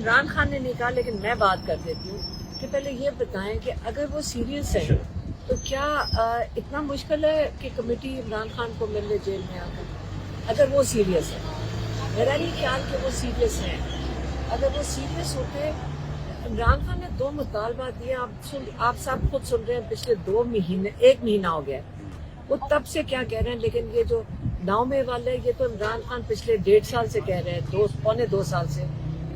इमरान खान ने नहीं कहा, लेकिन मैं बात कर देती हूँ कि पहले ये बताएं कि अगर वो सीरियस है तो क्या इतना मुश्किल है कि कमेटी इमरान खान को मिल ले जेल में आकर? अगर वो सीरियस है, मेरा नहीं ख्याल कि वो सीरियस है। अगर वो सीरियस होते, इमरान खान ने 2 मुतालबा दिए, आप सब खुद सुन रहे हैं, पिछले 2 महीने 1 महीना हो गया, वो तब से क्या कह रहे हैं। लेकिन ये जो 9 मई वाले, ये तो इमरान खान पिछले 1.5 साल से कह रहे हैं, पौने 2 साल से,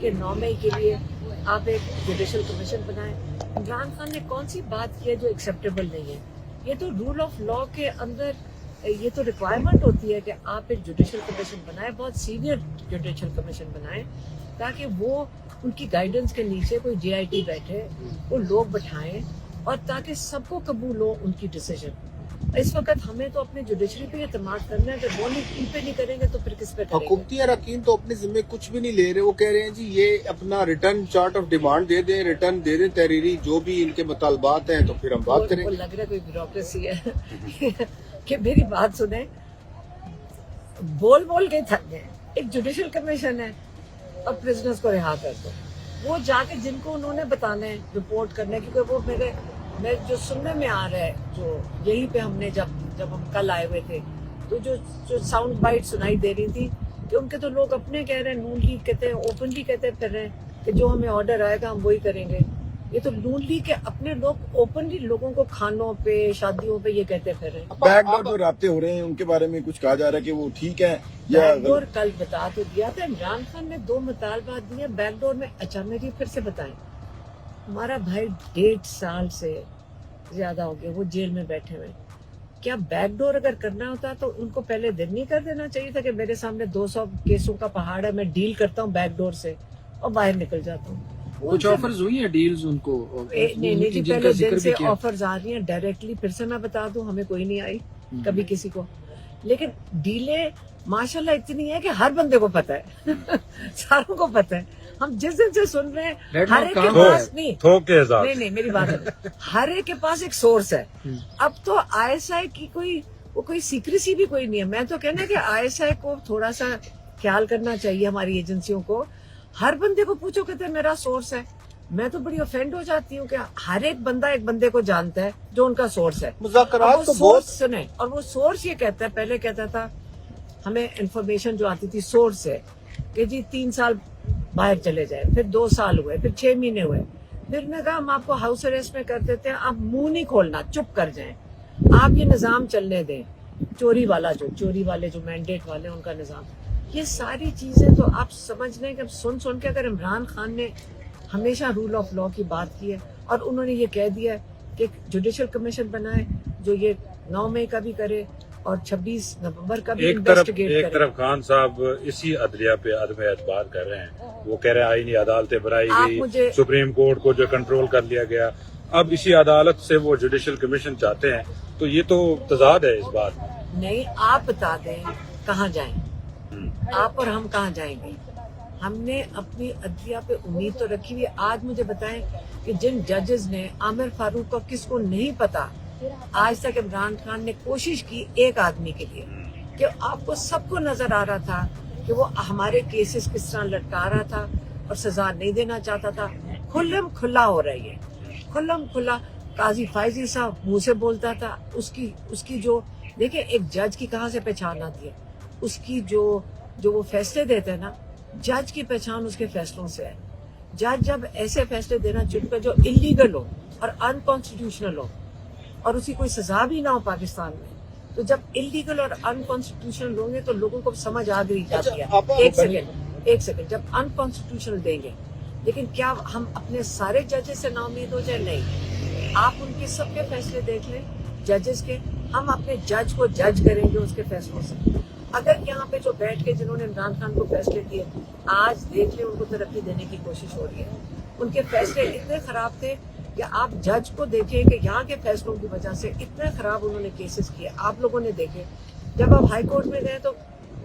कि 9 मई के लिए आप एक जुडिशल कमीशन बनाएं। इमरान खान ने कौन सी बात की है जो एक्सेप्टेबल नहीं है? ये तो रूल ऑफ लॉ के अंदर ये तो रिक्वायरमेंट होती है कि आप एक जुडिशल कमीशन बनाएं, बहुत सीनियर जुडिशल कमीशन बनाएं, ताकि वो उनकी गाइडेंस के नीचे कोई JIT बैठे, वो लोग बैठाएं, और ताकि सबको कबूल हो उनकी डिसीजन। इस वक्त हमें तो अपने जुडिशरी पे एतमाद करना है, कि वो नहीं इन पे नहीं करेंगे तो फिर किस पे करेंगे? हुकूमती अरकान तो अपने जिम्मे कुछ भी नहीं ले रहे, वो कह रहे हैं जी ये अपना रिटर्न चार्ट ऑफ डिमांड दे दें, रिटर्न दे दें तहरीरी, जो भी इनके मुतालबात हैं तो फिर हम बात करेंगे। वो लग रहा है कोई ब्यूरोक्रेसी है कि मेरी बात सुने, बोल बोल के थक गए। एक जुडिशल कमीशन है और प्रिजनर्स को रिहा कर दो, वो जाके जिनको उन्होंने बताना है रिपोर्ट करना है, क्योंकि वो मैं जो सुनने में आ रहा है, जो यहीं पे हमने जब हम कल आए हुए थे, तो जो साउंड बाइट सुनाई दे रही थी कि उनके तो लोग अपने कह रहे हैं, नून लीग कहते हैं, ओपनली कहते फिर रहे हैं कि जो हमें ऑर्डर आएगा हम वही करेंगे। ये तो नून लीग के अपने लोग ओपनली लोगों को खानों पे, शादियों पे ये कहते फिर रहे हैं। बैकडोर जो राब्ते हो रहे हैं उनके बारे में कुछ कहा जा रहा है कि वो ठीक है या बैकडोर कल बता तो दिया था, इमरान खान ने 2 मुतालबा दिए बैकडोर में। अचानक ही फिर से बताएं, हमारा भाई 1.5 साल से ज्यादा हो गया वो जेल में बैठे हुए। क्या बैकडोर अगर करना होता तो उनको पहले दिन नहीं कर देना चाहिए था कि मेरे सामने 200 केसों का पहाड़ है, मैं डील करता हूँ बैकडोर से और बाहर निकल जाता हूँ? कुछ ऑफर्स हुई हैं, डील्स उनको? नहीं जी, पहले दिन से ऑफर्स आ रही हैं डायरेक्टली। फिर से मैं बता दूं, हमें कोई नहीं आई कभी किसी को, लेकिन डीले माशाल्लाह इतनी है कि हर बंदे को पता है सारों को पता है। हम जिस दिन से सुन रहे हैं, हर एक के पास नहीं मेरी बात है, हर एक के पास एक सोर्स है। अब तो ISI की कोई सीक्रेसी भी कोई नहीं है। मैं तो कहना कि ISI को थोड़ा सा ख्याल करना चाहिए, हमारी एजेंसियों को। हर बंदे को पूछो, कहते हैं मेरा सोर्स है। मैं तो बड़ी ऑफेंड हो जाती हूँ कि हर एक बंदा एक बंदे को जानता है जो उनका सोर्स है। मुज़ाकरात तो बहुत सुने, और वो सोर्स ये कहता है, पहले कहता था हमें इंफॉर्मेशन जो आती थी सोर्स से कि जी 3 साल बाहर चले जाए, फिर 2 साल हुए, फिर 6 महीने हुए, फिर मैं कहा हम आपको हाउस अरेस्ट में कर देते हैं, आप मुंह नहीं खोलना, चुप कर जाएं, आप ये निजाम चलने दें, चोरी वाले जो मैंडेट वाले उनका निजाम। ये सारी चीजें तो आप समझ लें कि सुन के अगर इमरान खान ने हमेशा रूल ऑफ लॉ की बात की है और उन्होंने ये कह दिया कि जुडिशल कमीशन बनाए जो ये 9 मई का भी करे और 26 नवंबर का भी इन्वेस्टिगेट करे। एक तरफ खान साहब इसी अदलिया पे अदम एतबार कर रहे हैं, वो कह रहे हैं आईनी अदालतें बनाई गई, सुप्रीम कोर्ट को जो कंट्रोल कर लिया गया, अब इसी अदालत से वो जुडिशल कमीशन चाहते हैं, तो ये तो तजाद है इस बात में। नहीं, आप बता दें कहाँ जाएं, आप और हम कहाँ जाएंगे? हमने अपनी अदलिया पे उम्मीद तो रखी हुई है। आज मुझे बताएं कि जिन जजेस ने आमिर फारूक को, किसको नहीं पता आज तक इमरान खान ने कोशिश की एक आदमी के लिए कि आपको सबको नजर आ रहा था कि वो हमारे केसेस किस तरह लटका रहा था और सजा नहीं देना चाहता था। खुल्लम खुल्ला हो रही है, खुल्लम खुल्ला। काजी फायजी साहब मुंह से बोलता था, उसकी जो देखिए एक जज की कहाँ से पहचान आती है, उसकी जो वो फैसले देते हैं ना, जज की पहचान उसके फैसलों से है। जज जब ऐसे फैसले देना चुनकर जो इलीगल हो और अनकॉन्स्टिट्यूशनल हो और उसकी कोई सजा भी ना हो पाकिस्तान में, तो जब इलीगल और अनकॉन्स्टिट्यूशनल होंगे तो लोगों को समझ आ गई जाती है। एक सेकंड, जब अनकॉन्स्टिट्यूशनल देंगे, लेकिन क्या हम अपने सारे जजेस से नाउम्मीद हो जाए? नहीं, आप उनके सबके फैसले देख लें जजेस के, हम अपने जज को जज करेंगे उसके फैसलों से। अगर यहाँ पे जो बैठ के जिन्होंने इमरान खान को फैसले दिए, आज देख ले उनको तरक्की देने की कोशिश हो रही है। उनके फैसले इतने खराब थे कि आप जज को देखें कि यहाँ के फैसलों की वजह से इतने खराब उन्होंने केसेस किए। आप लोगों ने देखे, जब आप हाई कोर्ट में गए तो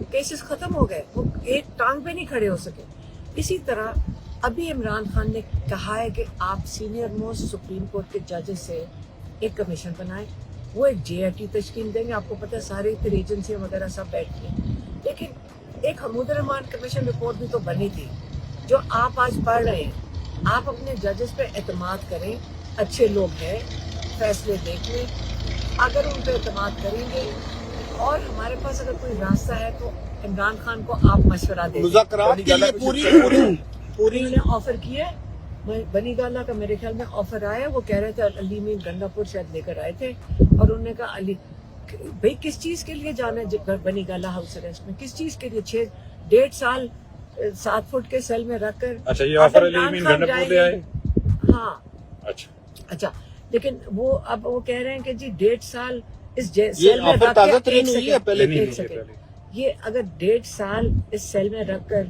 केसेस खत्म हो गए, वो एक टांग पे नहीं खड़े हो सके। इसी तरह अभी इमरान खान ने कहा है कि आप सीनियर मोस्ट सुप्रीम कोर्ट के जजेस से एक कमीशन बनाएं, वो एक JIT तश्कील देंगे। आपको पता है सारी एजेंसियां वगैरह सब बैठ गई, लेकिन एक हमूद रहमान कमीशन रिपोर्ट भी तो बनी थी, जो आप आज पढ़ रहे हैं, आप अपने जजेस पे एतमाद करें, अच्छे लोग हैं, फैसले देख लें, अगर उन पे एतमाद करेंगे और हमारे पास अगर कोई रास्ता है तो इमरान खान को आप मशवरा दें। मुज़ाकरात के लिए पूरी उन्होंने ऑफर किया, बनी गाला का मेरे ख्याल में ऑफर आया, वो कह रहे थे अली में गंडापुर शायद लेकर आए थे और उन्होंने कहा अली भाई किस चीज के लिए जाना है बनी गाला हाउस अरेस्ट में, किस चीज के लिए 1.5 साल 7 फुट के सेल में रखकर। अच्छा, ये ऑफर अली मीन गंडापुर ले आए? हाँ अच्छा, लेकिन वो अब वो कह रहे हैं कि जी 1.5 साल इस ये सेल में ऑफर ताजा तरीन हुई है पहले नहीं, एक सेकंड, ये अगर 1.5 साल इस सेल में रखकर,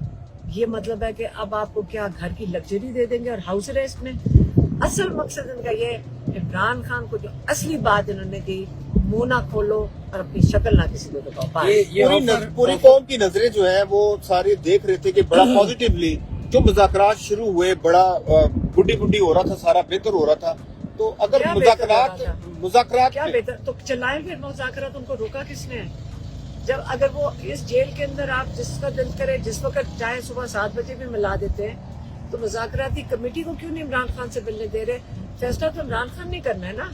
ये मतलब है कि अब आपको क्या घर की लग्जरी दे देंगे और हाउस अरेस्ट में। असल मकसद इनका ये इमरान खान को जो असली बात इन्होंने की, मुंह ना खोलो और अपनी शक्ल ना किसी को दिखाओ। पूरी कौम की नजरें जो है वो सारे देख रहे थे कि बड़ा पॉजिटिवली जो मुज़ाकरात शुरू हुए, बड़ा बुढ़ी हो रहा था, सारा बेहतर हो रहा था। तो अगर क्या मुज़ाकरात क्या बेहतर तो चलाएं फिर मुज़ाकरात, उनको रोका किसने? जब अगर वो इस जेल के अंदर आप जिसका दिल करे जिस वक्त चाहे सुबह 7 बजे भी मिला देते हैं, तो मुज़ाकराती कमेटी को क्यों नहीं इमरान खान से मिलने दे रहे? फैसला तो इमरान खान नहीं करना है ना।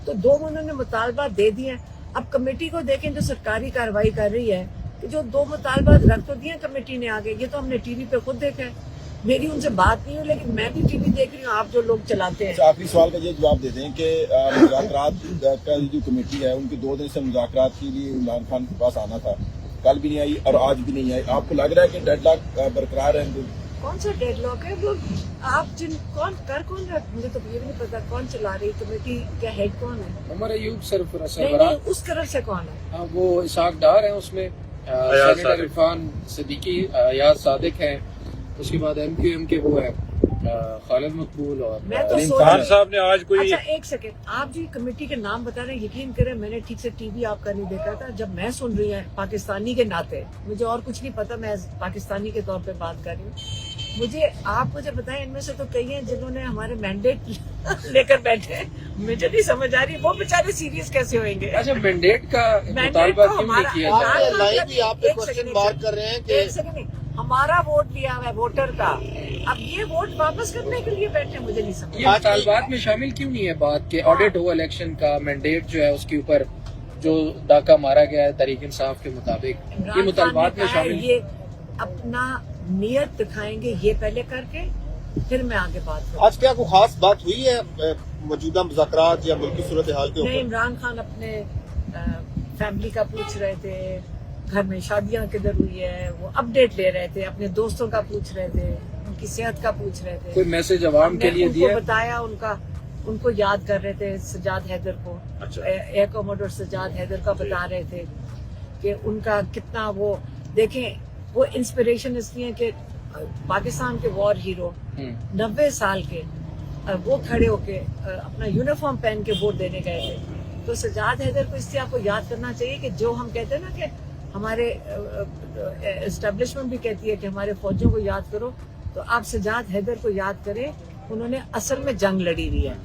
तो 2 उन्होंने मुतालबा दे दिए, अब कमेटी को देखें जो सरकारी कार्रवाई कर रही है कि जो 2 मुतालबा रख तो दिए कमेटी ने आगे, ये तो हमने टीवी पे खुद देखा है। मेरी उनसे बात नहीं हुई लेकिन मैं भी टीवी देख रही हूँ, आप जो लोग चलाते हैं। आखिरी सवाल का ये जवाब दे दें कि मुज़ाकरात का जो कमेटी है उनकी 2 दिन से मुज़ाकरात के लिए इमरान खान के पास आना था, कल भी नहीं आई और आज भी नहीं आई। आपको लग रहा है कि डेडलॉक बरकरार है? कौन सा डेडलॉक है वो? आप कौन रहा, मुझे तो ये भी नहीं पता कौन चला रही कमेटी, क्या हेड कौन है? हमारा यूब सरफराज नहीं, उस तरफ से कौन है? हाँ, वो इसाक डार है, उसमें सेनेटर इरफान सिद्दीकी, अयाज सादिक है, उसके बाद MQM के वो है खालिद मकबूल और मैं तो खान साहब ने आज कोई। अच्छा एक सेकंड, आप जी कमेटी के नाम बता रहे हैं, यकीन करें मैंने ठीक से टीवी आपका नहीं देखा था। जब मैं सुन रही हूँ पाकिस्तानी के नाते, मुझे और कुछ नहीं पता, मैं पाकिस्तानी के तौर पे बात कर रही हूँ। आप मुझे बताएं, इनमें से तो कई हैं जिन्होंने हमारे मैंडेट लेकर बैठे हैं, मुझे नहीं समझ आ रही वो बेचारे सीरियस कैसे होंगे। अच्छा, मैंडेट का मुतालबा क्यों नहीं किया जाए? आप क्वेश्चन मार्क कर रहे हैं कि एक सेकंड, हमारा वोट लिया हुआ है वोटर का, अब ये वोट वापस करने के लिए बैठे, मुझे नहीं समझ। ये मुतालबात में शामिल क्यों नहीं है बात के ऑडिट हो इलेक्शन का, मैंडेट जो है उसके ऊपर जो डाका मारा गया है तहरीक इंसाफ के मुताबिक, ये मुतालबात में शामिल। ये अपना नियत दिखाएंगे ये पहले करके, फिर मैं आगे बात करूँ। आज क्या कोई खास बात हुई है मौजूदा मुज़ाकरात या मुल्की सूरत हाल के नहीं, ऊपर? इमरान खान अपने फैमिली का पूछ रहे थे, घर में शादियां किधर हुई है वो अपडेट ले रहे थे, अपने दोस्तों का पूछ रहे थे, उनकी सेहत का पूछ रहे थे। कोई मैसेज अवाम के लिए दिया? बताया, उनको याद कर रहे थे, सजाद हैदर को। अच्छा। एयर कमोडोर सजाद हैदर का बता रहे थे कि उनका कितना वो देखें, वो इंस्पिरेशन इसलिए कि पाकिस्तान के वॉर हीरो 90 साल के वो खड़े होके अपना यूनिफॉर्म पहन के वोट देने गए थे। तो सजाद हैदर को इससे आपको याद करना चाहिए कि जो हम कहते हैं ना कि हमारे एस्टेब्लिशमेंट भी कहती है कि हमारे फौजियों को याद करो, तो आप सजाद हैदर को याद करें, उन्होंने असल में जंग लड़ी हुई है।